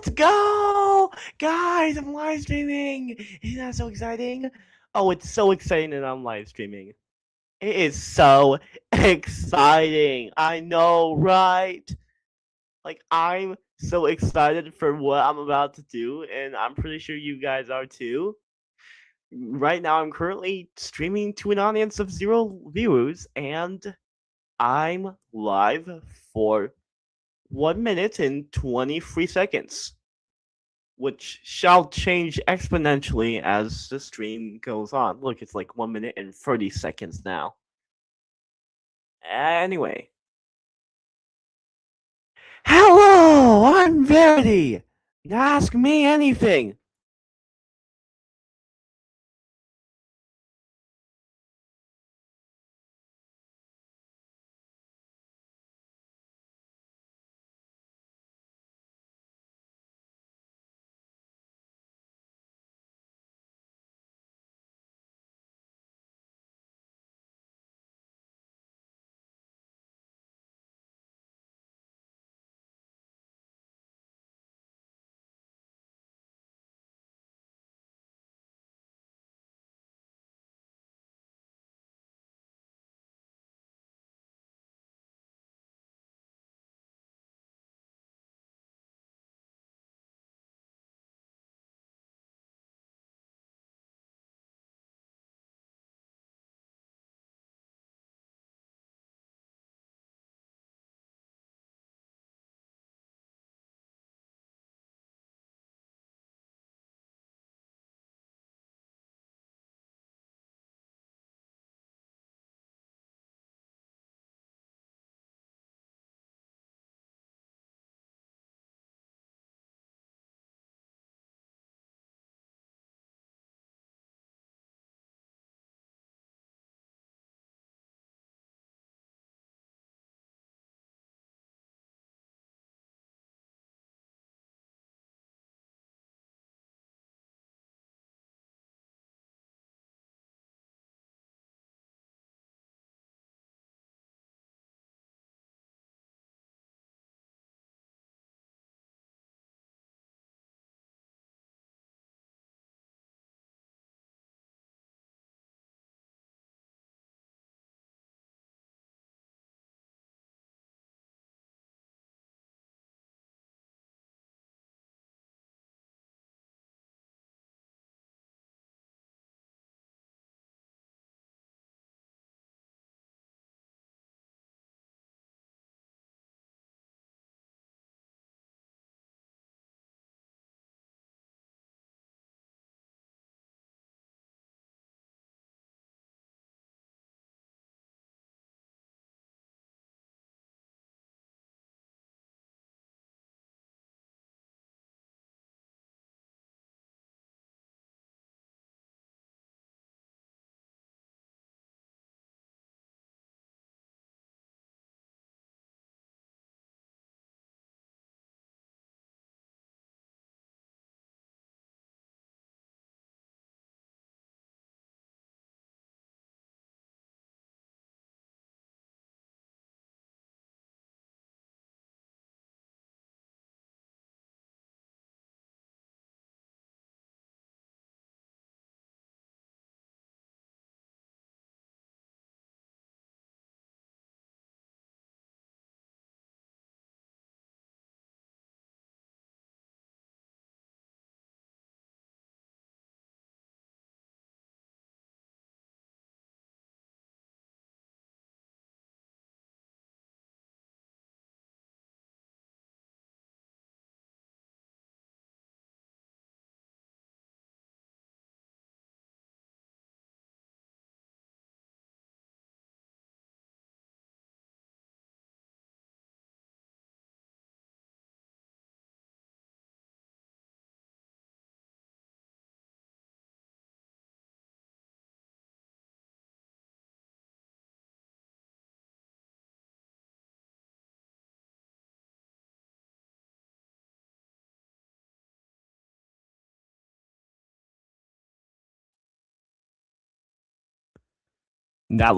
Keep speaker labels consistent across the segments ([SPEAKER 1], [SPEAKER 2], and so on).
[SPEAKER 1] Let's go! Guys, I'm live streaming! Isn't that so exciting? Oh, it's so exciting that I'm live streaming. It is so exciting. I know, right? Like, I'm so excited for what I'm about to do, and I'm pretty sure you guys are too. Right now, I'm currently streaming to an audience of 0 viewers, and I'm live for 1 minute and 23 seconds, which shall change exponentially as the stream goes on. Look, it's like 1 minute and 30 seconds now. Anyway. Hello, I'm Verity. Ask me anything. That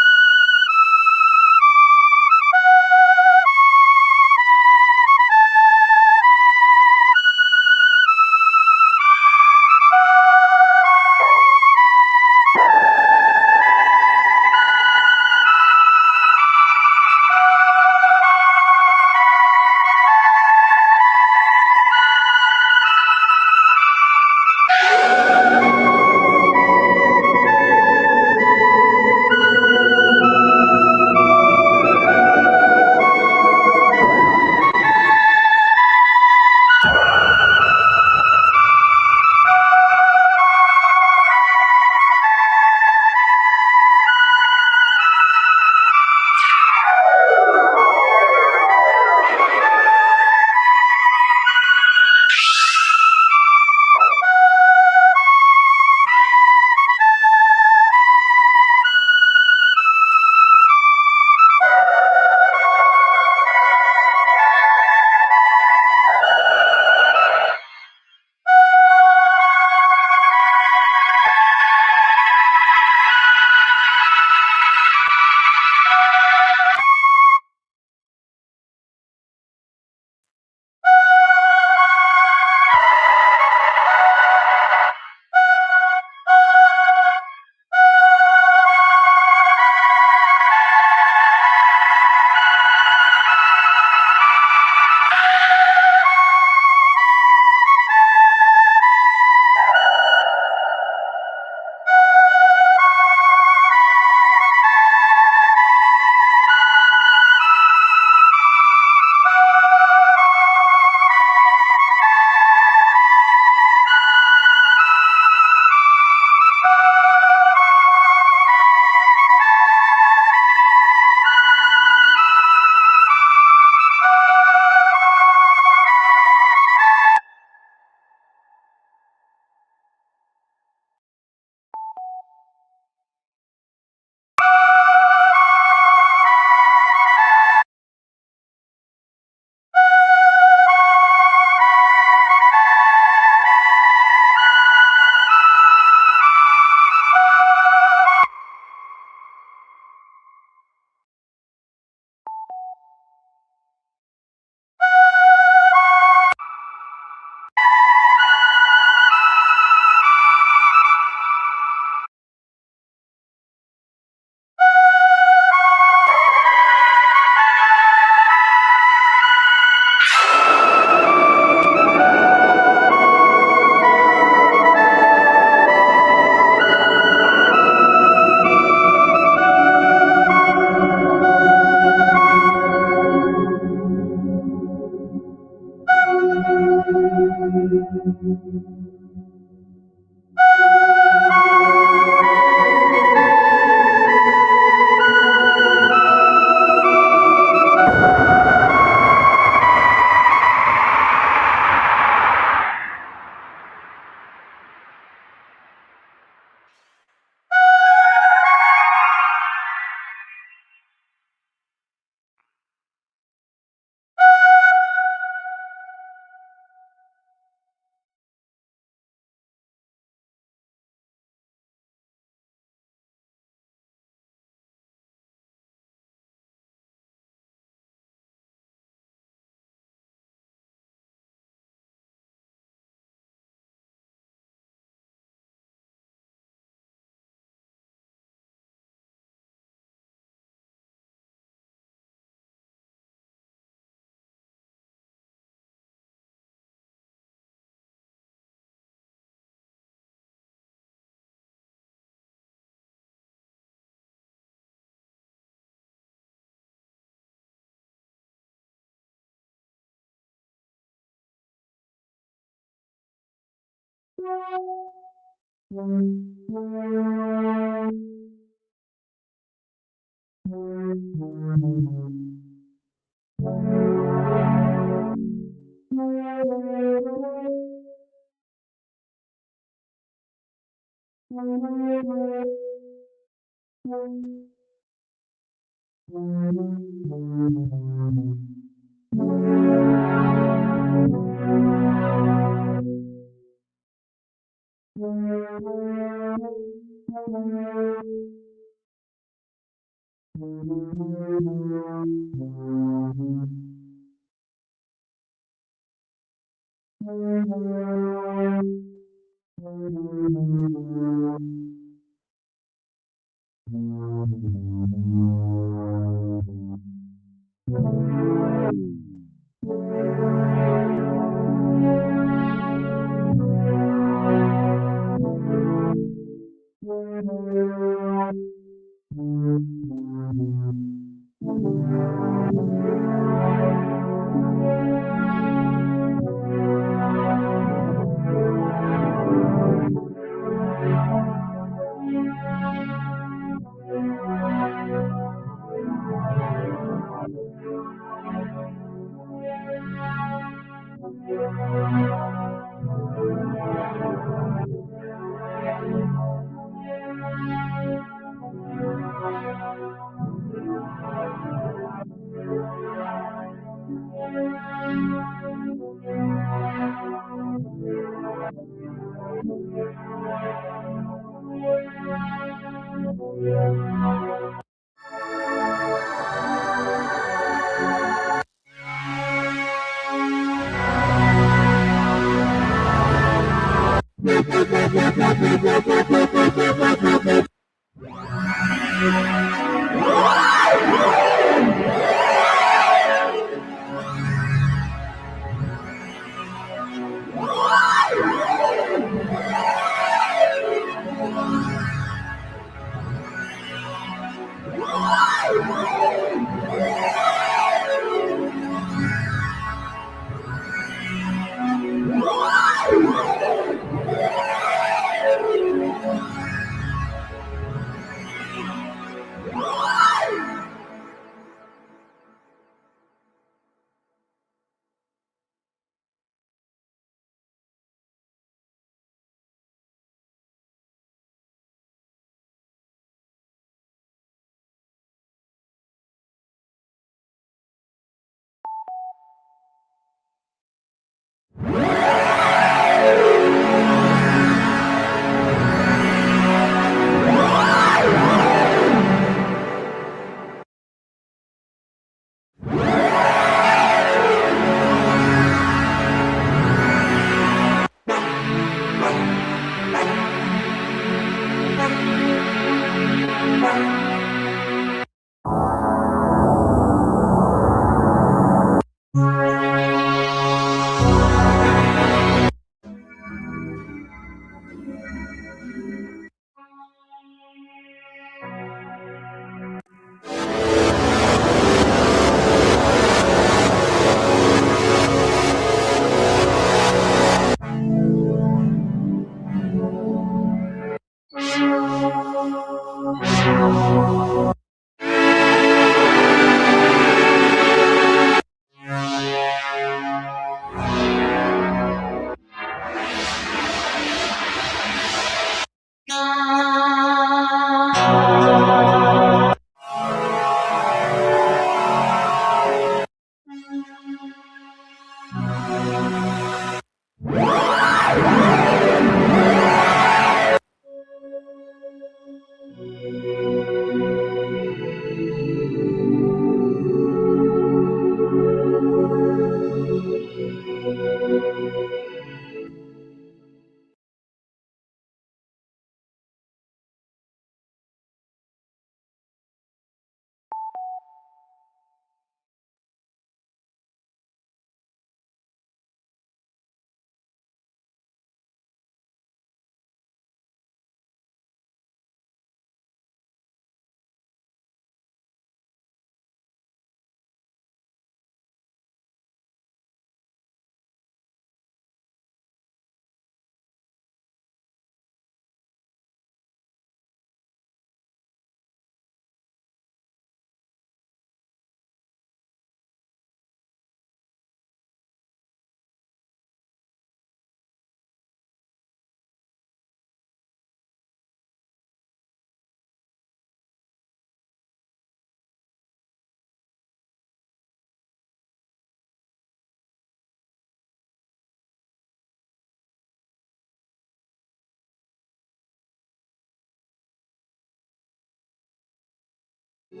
[SPEAKER 2] No,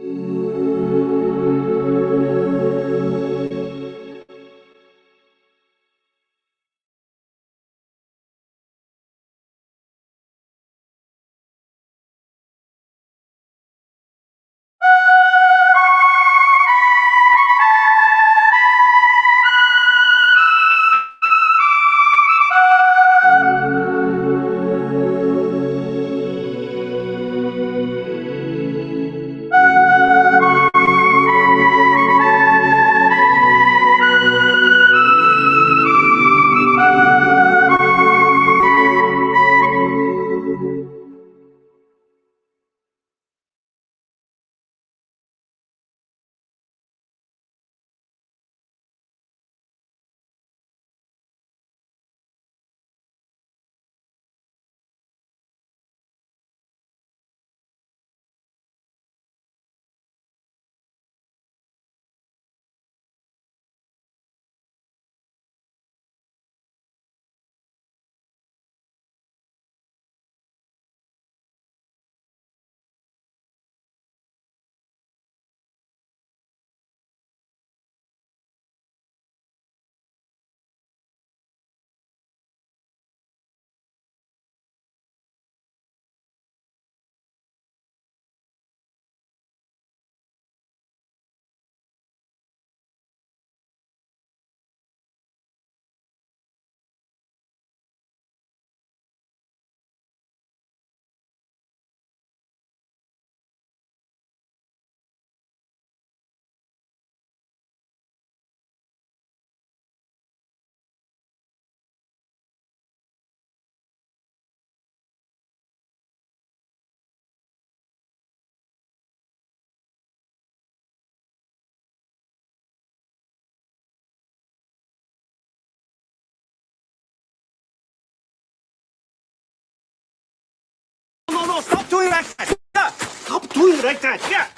[SPEAKER 2] stop doing like that. Yeah. Stop doing like that. Yeah.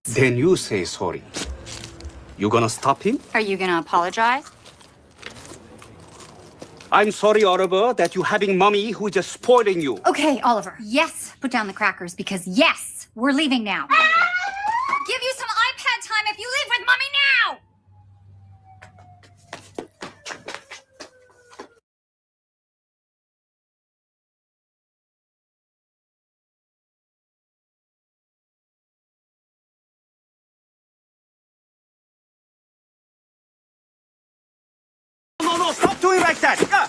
[SPEAKER 2] Then you say sorry. You gonna stop him?
[SPEAKER 3] Are you gonna apologize?
[SPEAKER 2] I'm sorry, Oliver, that you having mommy who just spoiling you.
[SPEAKER 3] Okay, Oliver. Yes, put down the crackers because yes, we're leaving now. Give you some iPad time if you leave with mommy now!
[SPEAKER 2] No, stop doing like that. Yeah.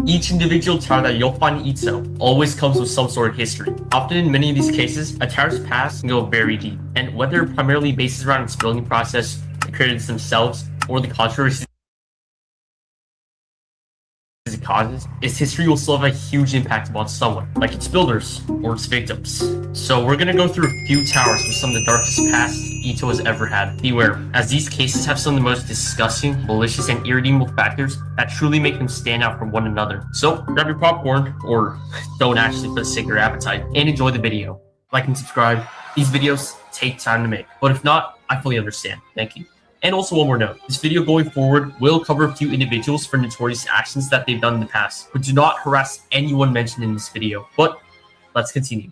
[SPEAKER 4] Each individual tower that you'll find in Ito always comes with some sort of history. Often in many of these cases, a tower's past can go very deep, and whether it primarily bases around its building process, the creators themselves, or the controversies it causes, its history will still have a huge impact upon someone, like its builders or its victims. So we're gonna go through a few towers with some of the darkest past Ito has ever had. Beware, as these cases have some of the most disgusting, malicious, and irredeemable factors that truly make them stand out from one another. So grab your popcorn, or don't actually for the sake of your appetite, and enjoy the video. Like and subscribe. These videos take time to make, but if not, I fully understand. Thank you. And also one more note, this video going forward will cover a few individuals for notorious actions that they've done in the past, but do not harass anyone mentioned in this video. But let's continue.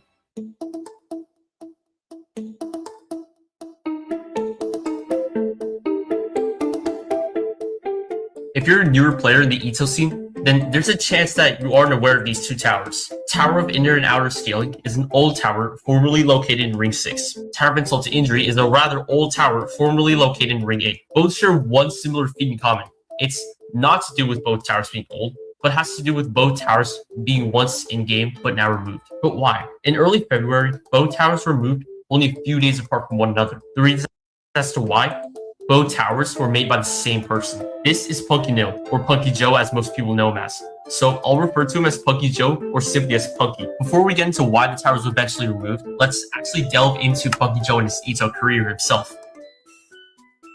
[SPEAKER 4] If you're a newer player in the Ito scene, then there's a chance that you aren't aware of these two towers. Tower of Inner and Outer Scaling is an old tower formerly located in Ring 6. Tower of Insult to Injury is a rather old tower formerly located in Ring 8. Both share one similar feat in common. It's not to do with both towers being old, but has to do with both towers being once in-game but now removed. But why? In early February, both towers were moved only a few days apart from one another. The reason as to why? Both towers were made by the same person. This is Punky No, or Punky Joe as most people know him as. So I'll refer to him as Punky Joe or simply as Punky. Before we get into why the towers were eventually removed, let's actually delve into Punky Joe and his Ito career himself.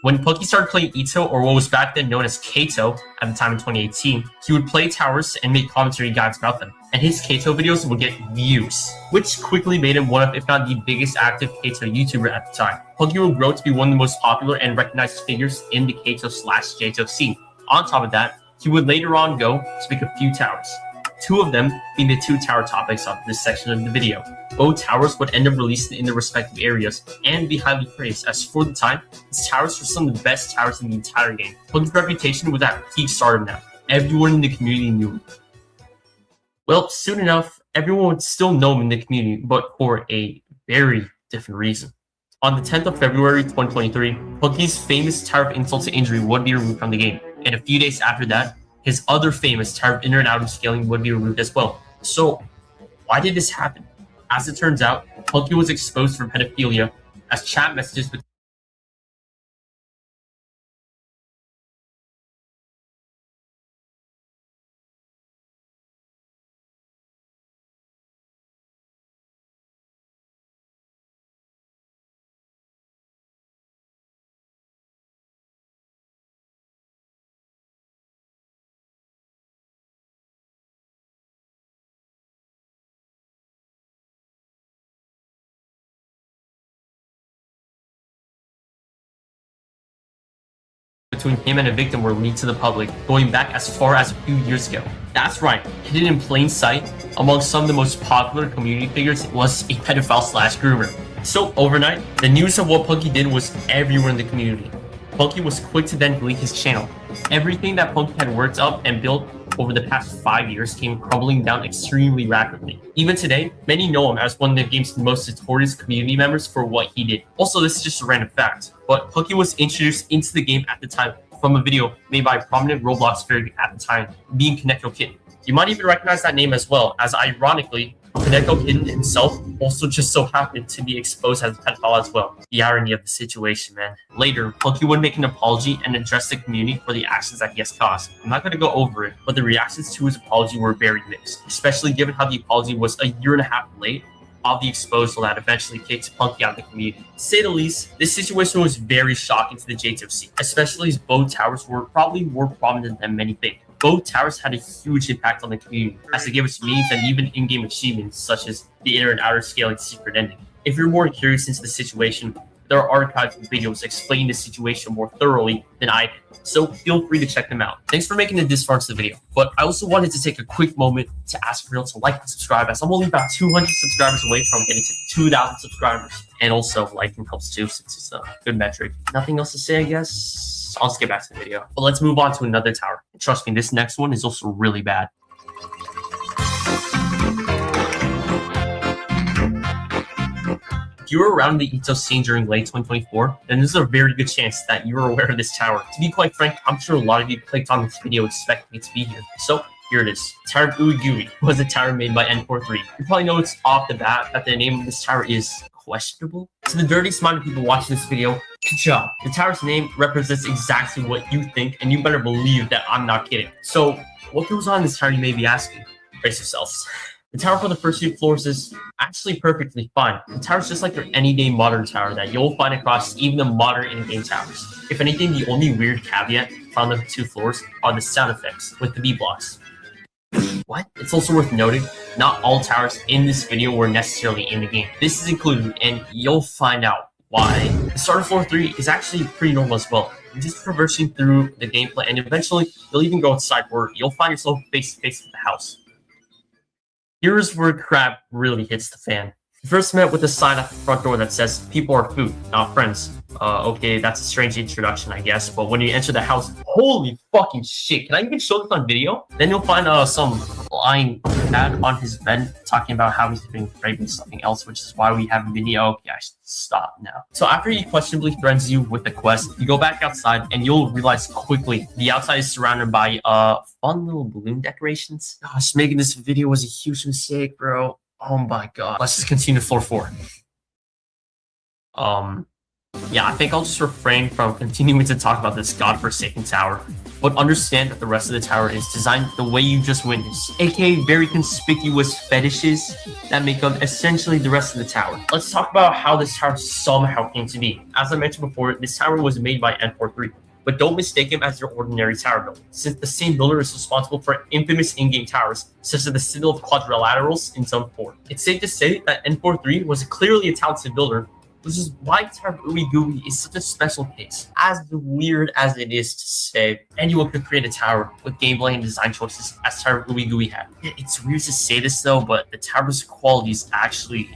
[SPEAKER 4] When Punky started playing Ito, or what was back then known as Kato at the time in 2018, he would play towers and make commentary guides about them. And his Kato videos would get views, which quickly made him one of, if not the biggest active Kato YouTuber at the time. Punky would grow to be one of the most popular and recognized figures in the Kato/Jato scene. On top of that, he would later on go to pick a few towers. Two of them being the two tower topics of this section of the video. Both towers would end up released in their respective areas and be highly praised, as for the time, his towers were some of the best towers in the entire game. Punky's reputation was at peak stardom now. Everyone in the community knew him. Well, soon enough, everyone would still know him in the community, but for a very different reason. On the 10th of February 2023, Punky's famous Tower of Insult to Injury would be removed from the game, and a few days after that, his other famous Tower of Inner and Outer Scaling would be removed as well. So, why did this happen? As it turns out, Punky was exposed for pedophilia as chat messages between him and a victim were leaked to the public, going back as far as a few years ago. That's right, hidden in plain sight, among some of the most popular community figures was a pedophile/groomer. So overnight, the news of what Punky did was everywhere in the community. Punky was quick to then delete his channel. Everything that Punky had worked up and built over the past 5 years came crumbling down extremely rapidly. Even today, many know him as one of the game's most notorious community members for what he did. Also, this is just a random fact, but Punky was introduced into the game at the time from a video made by a prominent Roblox figure at the time, being Kaneko Kitten. You might even recognize that name as well, as ironically, Kaneko Kitten himself also just so happened to be exposed as a pedophile as well. The irony of the situation, man. Later, Punky would make an apology and address the community for the actions that he has caused. I'm not going to go over it, but the reactions to his apology were very mixed, especially given how the apology was a year and a half late of the exposure that eventually kicked Punky out of the community. To say the least, this situation was very shocking to the Jato scene, especially as both towers were probably more prominent than many think. Both towers had a huge impact on the community, as they gave us memes and even in-game achievements such as the Inner and Outer Scaling secret ending. If you're more curious into the situation, there are archived videos explaining the situation more thoroughly than I did, so feel free to check them out. Thanks for making it this far into the video, but I also wanted to take a quick moment to ask for you to like and subscribe, as I'm only about 200 subscribers away from getting to 2,000 subscribers. And also, liking helps too, since it's a good metric. Nothing else to say, I guess. I'll just get back to the video. But let's move on to another tower. Trust me, this next one is also really bad. If you were around the Ito scene during late 2024, then there's a very good chance that you were aware of this tower. To be quite frank, I'm sure a lot of you clicked on this video expecting it to be here. So here it is. Tower of Uigui was a tower made by N43. You probably know it's off the bat that the name of this tower is questionable. To the dirtiest minded people watching this video, good job. The tower's name represents exactly what you think, and you better believe that I'm not kidding. So, what goes on in this tower, you may be asking? Brace yourselves. The tower for the first few floors is actually perfectly fine. The tower's just like your any-day modern tower that you'll find across even the modern in-game towers. If anything, the only weird caveat found on the 2 floors are the sound effects with the B-blocks. What? It's also worth noting, not all towers in this video were necessarily in the game. This is included, and you'll find out why. The start of floor 3 is actually pretty normal as well. You're just traversing through the gameplay, and eventually, you'll even go inside where you'll find yourself face-to-face with the house. Here's where crap really hits the fan. You first met with a sign at the front door that says, "People are food, not friends." Okay, that's a strange introduction, I guess, but when you enter the house, holy fucking shit, can I even show this on video? Then you'll find some lying dad on his bed talking about how he's doing great with something else, which is why we have a video. Okay, I should stop now. So after he questionably threatens you with the quest, you go back outside and you'll realize quickly the outside is surrounded by fun little balloon decorations. Gosh, making this video was a huge mistake, bro. Oh my god. Let's just continue to floor 4. Yeah, I think I'll just refrain from continuing to talk about this godforsaken tower, but understand that the rest of the tower is designed the way you just witnessed, aka very conspicuous fetishes that make up essentially the rest of the tower. Let's talk about how this tower somehow came to be. As I mentioned before, this tower was made by N43. But don't mistake him as your ordinary tower builder, since the same builder is responsible for infamous in-game towers, such as the Citadel of Quadrilaterals in Zone 4. It's safe to say that N43 was clearly a talented builder, which is why Tower of Uigui is such a special case. As weird as it is to say, anyone could create a tower with gameplay and design choices as Tower of Uigui had. It's weird to say this though, but the tower's quality is actually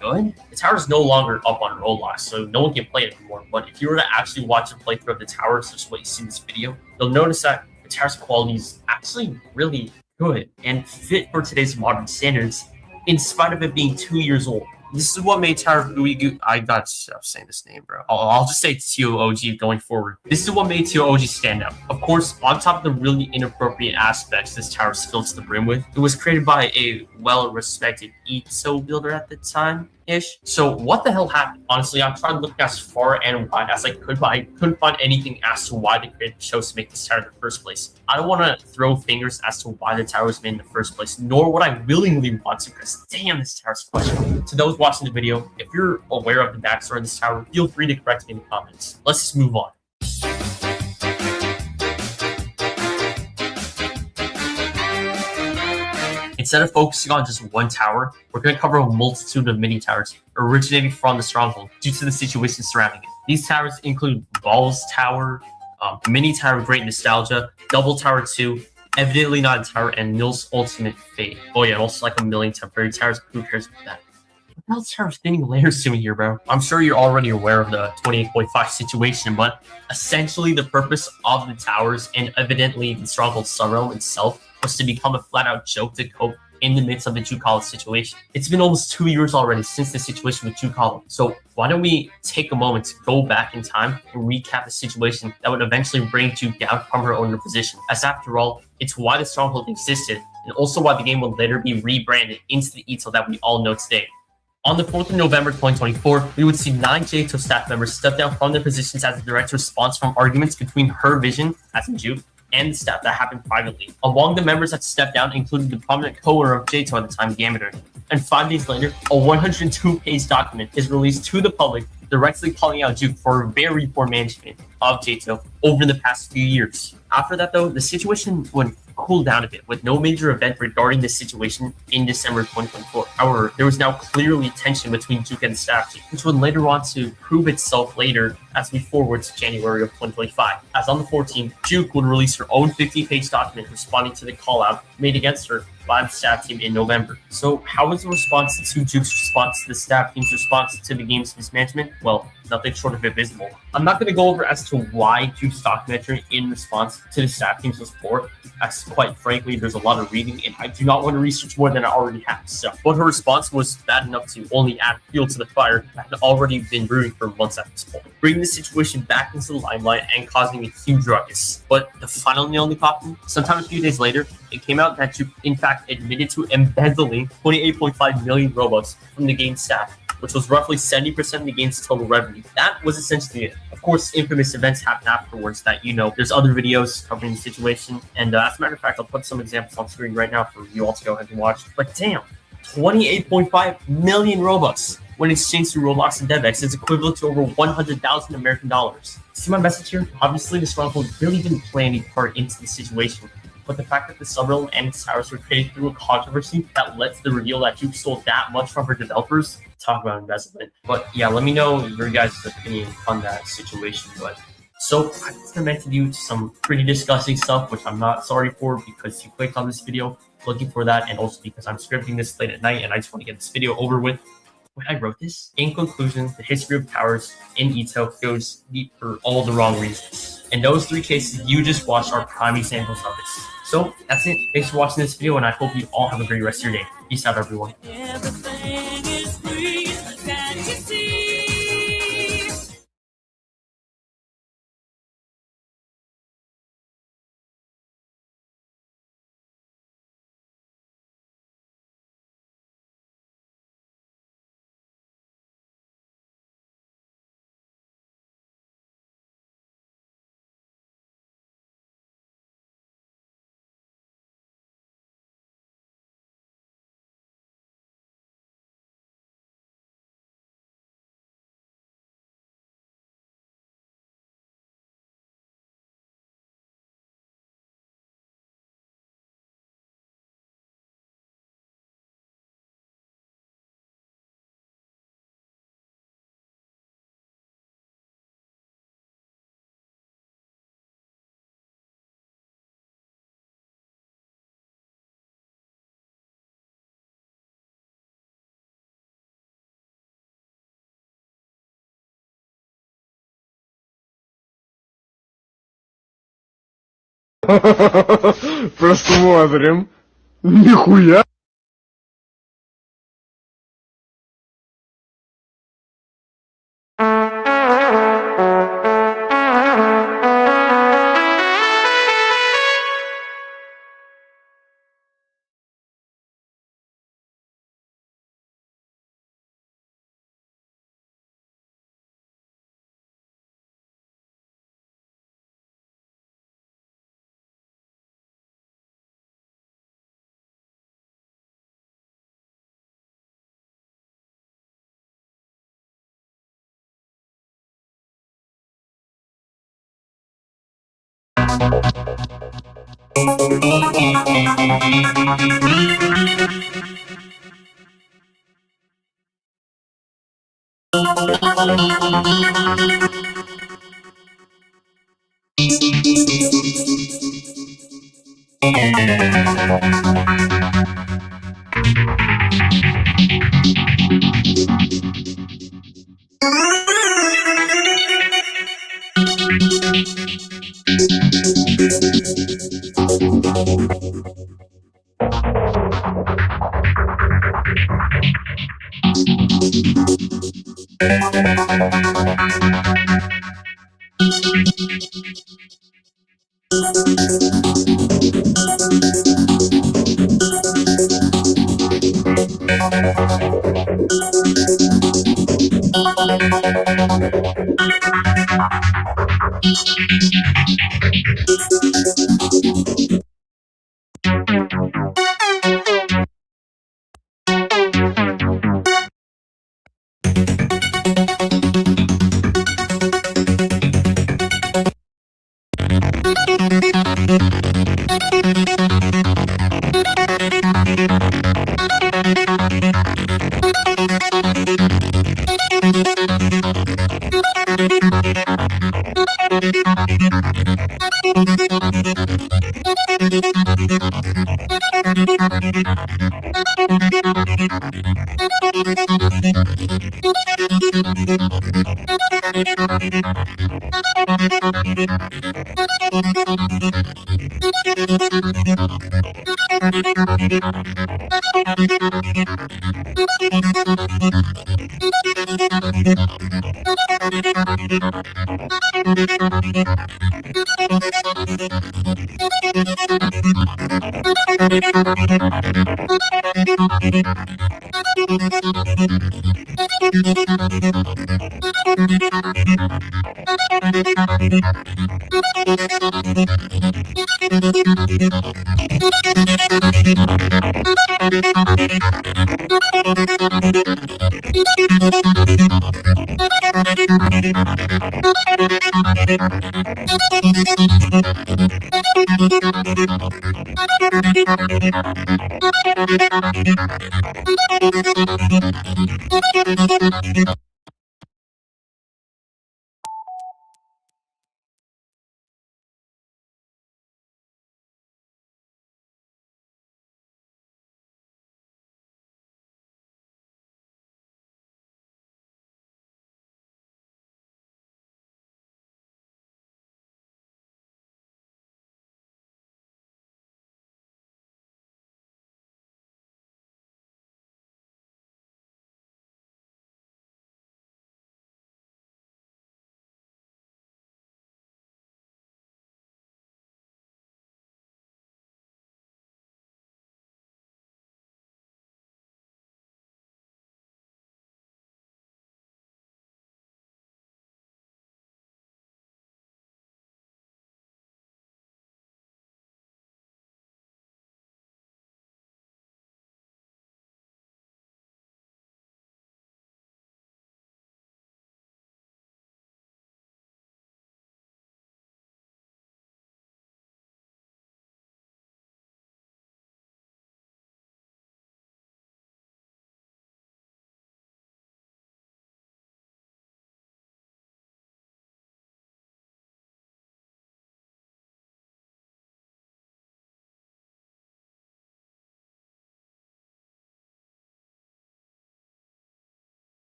[SPEAKER 4] good. The tower is no longer up on Roblox, so no one can play it anymore. But if you were to actually watch a playthrough of the tower, such as what you see in this video, you'll notice that the tower's quality is actually really good and fit for today's modern standards, in spite of it being 2 years old. This is what made Tower of Uigui. I gotta stop saying this name, bro. I'll just say TOOG going forward. This is what made TOOG stand out. Of course, on top of the really inappropriate aspects this tower is filled to the brim with, it was created by a well-respected ETO builder at the time-ish. So what the hell happened? Honestly, I've tried looking as far and wide as I could, but I couldn't find anything as to why they created chose to make this tower in the first place. I don't want to throw fingers as to why the tower was made in the first place, nor would I willingly want to, because damn, this tower's questionable. To those watching the video, if you're aware of the backstory of this tower, feel free to correct me in the comments. Let's just move on. Instead of focusing on just one tower, we're going to cover a multitude of mini towers originating from the stronghold due to the situation surrounding it. These towers include Balls Tower, Mini Tower Great Nostalgia, Double Tower 2, Evidently Not a Tower, and Nil's Ultimate Fate. Oh yeah, also like a million temporary towers. Who cares about that? What else are thinning layers doing here, bro? I'm sure you're already aware of the 28.5 situation, but essentially the purpose of the towers and evidently the stronghold subrealm itself was to become a flat-out joke to cope in the midst of the Juukala situation. It's been almost 2 years already since the situation with Juukala, so why don't we take a moment to go back in time and recap the situation that would eventually bring Juuk down from her owner position, as after all, it's why the stronghold existed, and also why the game would later be rebranded into the ETO that we all know today. On the 4th of November 2024, we would see 9 JTO staff members step down from their positions as a direct response from arguments between her vision, as in Juuk, and the staff that happened privately. Among the members that stepped down included the prominent co-owner of JTO at the time, Gameter. And 5 days later, a 102-page document is released to the public directly calling out Juuk for very poor management of JTO over the past few years. After that, though, the situation would cool down a bit, with no major event regarding this situation in December 2024. However, there was now clearly tension between Juuk and the staff team, which would later on to prove itself later as we forward to January of 2025. As on the 14th, Juuk would release her own 50-page document responding to the call-out made against her by the staff team in November. So how was the response to Juuk's response to the staff team's response to the game's mismanagement? well, nothing short of abysmal. I'm not going to go over as to why Duke's documentary in response to the staff teams was poor, as quite frankly, there's a lot of reading, and I do not want to research more than I already have. So, but her response was bad enough to only add fuel to the fire that had already been brewing for months at this point, bringing the situation back into the limelight and causing a huge ruckus. But the final nail in the coffin, sometime a few days later, it came out that Duke, in fact, admitted to embezzling 28.5 million Robux from the game's staff, which was roughly 70% of the game's total revenue. That was essentially it. Of course, infamous events happened afterwards that, there's other videos covering the situation. And as a matter of fact, I'll put some examples on screen right now for you all to go ahead and watch. But damn, 28.5 million Robux when exchanged through Roblox and DevX is equivalent to over 100,000 American dollars. See my message here? Obviously, the Stronghold really didn't play any part into the situation. But the fact that the subrealm and its towers were created through a controversy that led to the reveal that Duke stole that much from her developers, talk about investment. But yeah, let me know your guys' opinion on that situation. But so I recommended you some pretty disgusting stuff, which I'm not sorry for because you clicked on this video looking for that, and also because I'm scripting this late at night and I just want to get this video over with. When I wrote this, in conclusion, the history of towers in Ito goes deep for all the wrong reasons. And those 3 cases you just watched are prime examples of this. So that's it. Thanks for watching this video, and I hope you all have a great rest of your day. Peace out, everyone.
[SPEAKER 5] Everything is free, can't you see?
[SPEAKER 6] Просмотрим. Нихуя.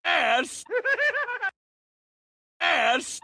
[SPEAKER 6] Ass. Ass.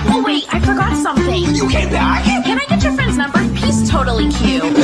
[SPEAKER 7] Oh wait, I forgot something. You came back? Can I get your friend's number? He's totally cute.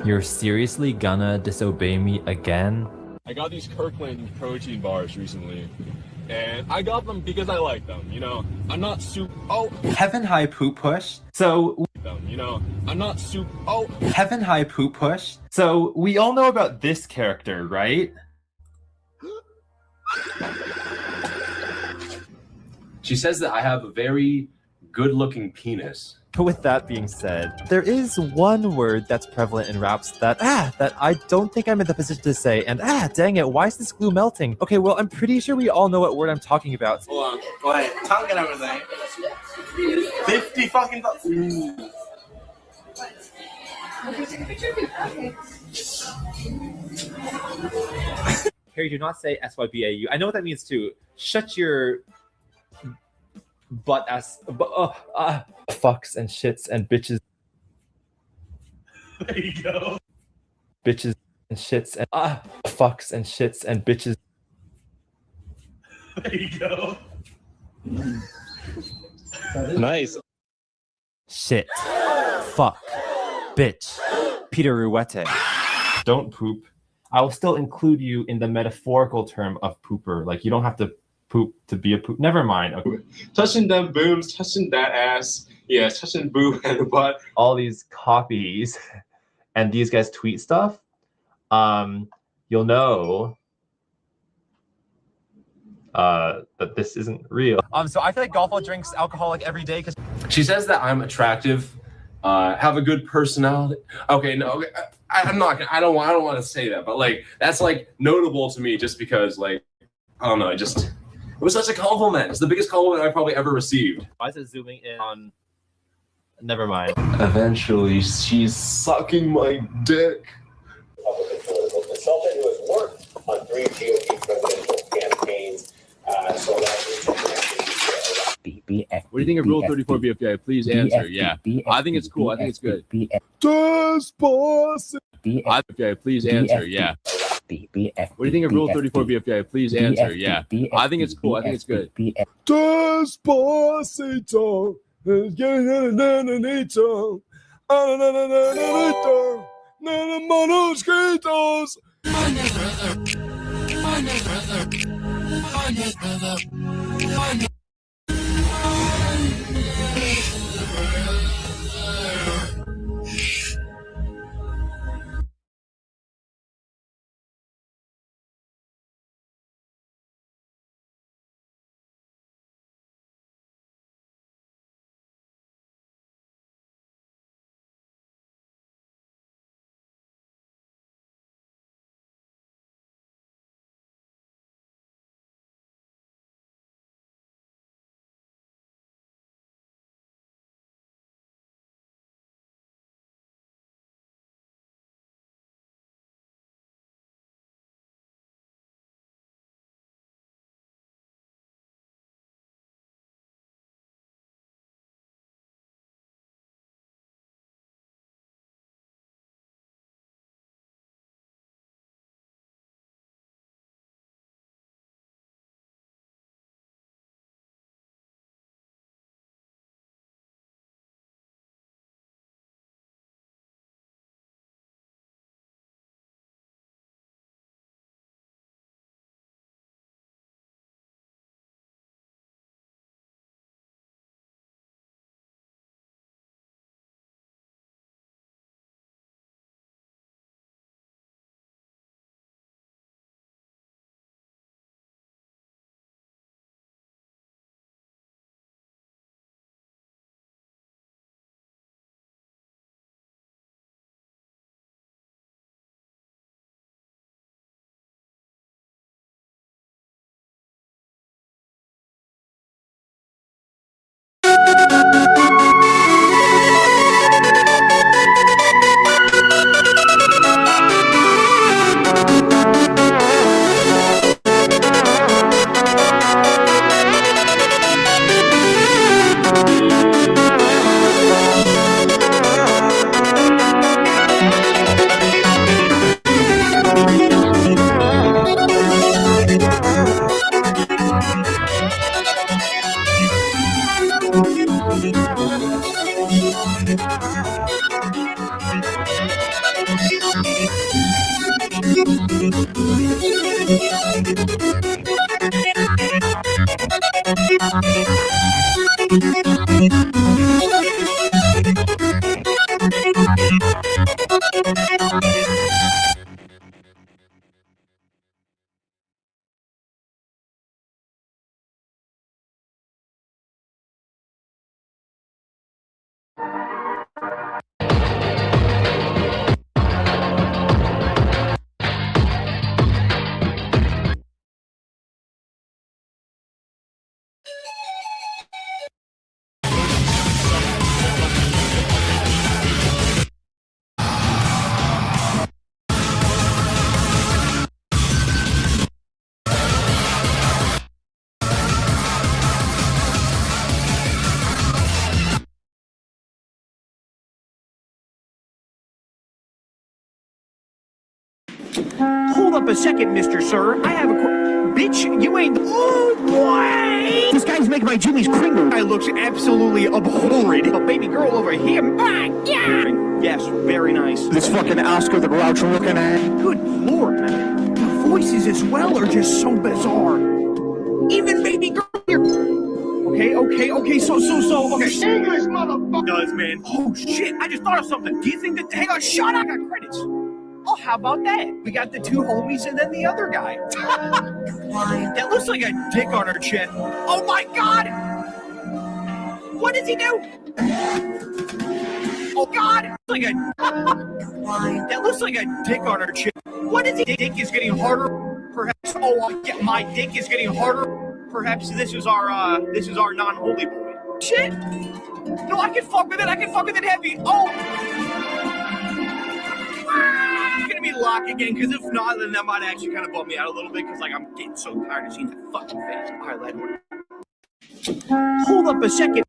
[SPEAKER 8] You're seriously gonna disobey me again?
[SPEAKER 6] I got these Kirkland protein bars recently, and I got them because I like them. You know, I'm not super. Oh,
[SPEAKER 8] Heaven High Poop Push. So,
[SPEAKER 6] them. You know, I'm not super. Oh,
[SPEAKER 8] Heaven High Poop Push. So, we all know about this character, right?
[SPEAKER 9] She says that I have a very good-looking penis.
[SPEAKER 8] But with that being said, there is one word that's prevalent in raps that I don't think I'm in the position to say, and dang it, why is this glue melting? Okay, well, I'm pretty sure we all know what word I'm talking about.
[SPEAKER 1] Hold on. Go ahead. Tongue and everything. 50 fucking bucks.
[SPEAKER 8] Harry, do not say SYBAU. I know what that means too. Shut your butt ass. Fucks and shits and bitches.
[SPEAKER 1] There you go.
[SPEAKER 8] Bitches and shits and fucks and shits and bitches.
[SPEAKER 1] There you go.
[SPEAKER 6] nice.
[SPEAKER 8] Shit. Fuck. Bitch. Peter Ruete. Don't poop. I will still include you in the metaphorical term of pooper. Like, you don't have to poop to be a poop. Never mind. Okay.
[SPEAKER 6] Touching them booms, touching that ass. Yeah, touching boob and butt.
[SPEAKER 8] All these copies and these guys tweet stuff, you'll know that this isn't real. So I feel like Golfo drinks alcohol like every day because
[SPEAKER 9] She says that I'm attractive, have a good personality. Okay, no, okay, I'm not gonna. I don't want to say that, but like that's like notable to me just because like I don't know. It was such a compliment. It's the biggest compliment I've probably ever received.
[SPEAKER 8] why is it zooming in on? Never mind.
[SPEAKER 9] Eventually, she's sucking my dick.
[SPEAKER 10] Political consultant who has worked on 3 GOP presidential campaigns.
[SPEAKER 6] What do you think of Rule 34 BFDI? Please answer. Yeah, I think it's cool. I think it's good. Okay, please answer. Yeah. What do you think of Rule 34 BFDI? Please answer. Yeah, I think it's cool. I think it's good.
[SPEAKER 11] Despacito is getting nananito. Monoscritos.
[SPEAKER 5] Thank you.
[SPEAKER 12] Hold up a second, Mr. Sir. I have a bitch, you ain't. Oh boy! This guy's making my Jimmy's Kringle guy looks absolutely abhorrent. A baby girl over here. Ah, yeah! Yes, very nice. This fucking Oscar the Grouch looking at. Good lord, man. The voices as well are just so bizarre. Even baby girl here. Okay, so, okay. English, motherfucker! Does, man. Oh, shit, I just thought of something. Do you think that, hang on, shut up, I got credits. Oh, how about that? We got the two homies and then the other guy. That looks like a dick on her chin. Oh my god! What does he do? Oh god! Like a that looks like a dick on her chin. What is he? Dick is getting harder. Perhaps. Oh, yeah, my dick is getting harder. Perhaps this is our non-holy boy. Shit! No, I can fuck with it. I can fuck with it heavy. Oh! It's gonna be lock again, because if not, then that might actually kind of bum me out a little bit, because like I'm getting so tired of seeing that fucking face. Alright, lad. Hold up a second.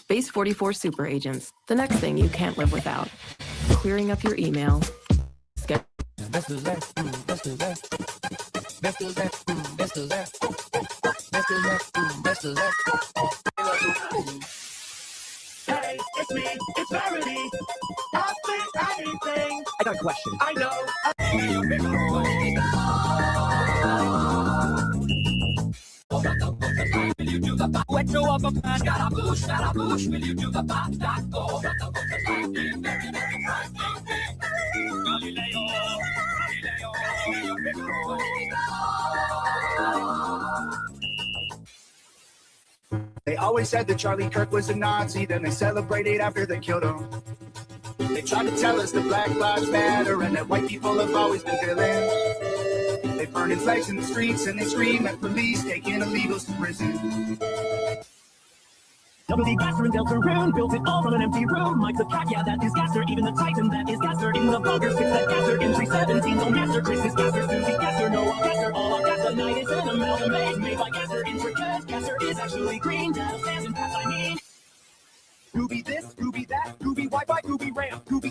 [SPEAKER 13] Base 44 super agents. The next thing you can't live without. Clearing up your email.
[SPEAKER 12] Hey, it's me, it's Verity. I'll say anything. I got a question. I know. Let go of a plan, got a push, will you do the back, go?
[SPEAKER 14] They always said that Charlie Kirk was a Nazi, then they celebrated after they killed him. They tried to tell us that Black Lives Matter and that white people have always been villains. They burn in flags in the streets and they scream at police taking illegals to prison.
[SPEAKER 5] W.D. Gasser and Deltarune built it all from an empty room. Mike the cat, yeah, that is Gasser. Even the Titan, that is Gasser. In the bunker, six that Gasser. In 317, no Gasser. Chris is Gasser. Susie Gasser, Noah Gasser. All of Gasser. Night is an amalgamate made by Gasser. Intricate. Gasser is actually green. Down stands and pass, I mean.
[SPEAKER 14] Gooby this, Gooby that, Gooby Wi-Fi, Gooby RAM, Gooby